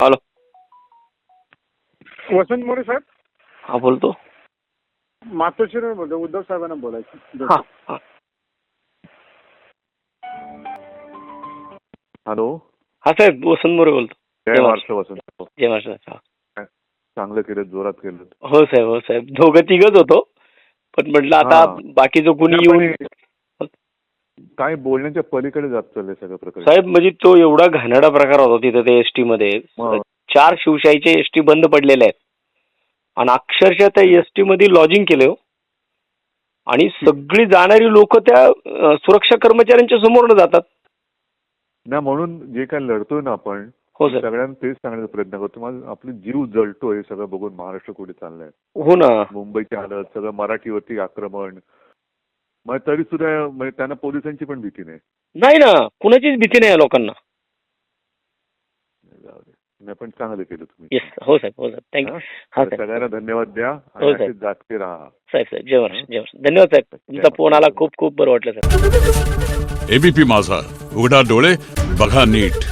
Hello. Vasant More साहेब. हा बोलतो. मातोश्रीवर बोलतो. उद्धव साहेबांना बोलायचं. हा हा. हॅलो. हा साहेब वसंत मोरे बोलतो. जय महाराष्ट्र वसंत. जय महाराष्ट्र. चांगलं केलं, जोरात केलं. हो साहेब, हो साहेब, दोघं तिघच होतो, पण म्हटलं आता बाकीचं कोणी येऊन काय बोलण्याच्या पलीकडे जात चाललंय सगळं प्रकार. साहेब म्हणजे तो एवढा घाणेरडा प्रकार होता तिथे ते एसटी मध्ये. 4 शिवशाहीचे एसटी बंद पडलेले आहेत आणि अक्षरशः त्या एसटी मध्ये लॉजिंग केलं आणि सगळी जाणारी लोक त्या सुरक्षा कर्मचाऱ्यांच्या समोरनं जातात ना. म्हणून जे काय लढतोय ना आपण, हो सर, सगळ्यांना तेच सांगण्याचा प्रयत्न करतो. आपली जीव जळतोय हे सगळं बघून. महाराष्ट्र कुठे चाललंय. हो ना. मुंबईची हालत, सगळं मराठीवरती आक्रमण. मग तरी सुद्धा म्हणजे त्यांना पोलिसांची पण भीती नाही ना, कुणाचीच भीती नाही लोकांना. नाही, पण चांगलं केलं तुम्ही. येस. हो साहेब, हो साहेब, थँक्यू. हा साहेब, सगळ्यांना धन्यवाद द्या हो आणि जागते राहा. साहेब. साहेब जय महाराष्ट्र, जय महाराष्ट्र. धन्यवाद साहेब, तुमचा फोन आला, खूप खूप बरं वाटलं साहेब. एबीपी माझा, उघडा डोळे बघा नीट.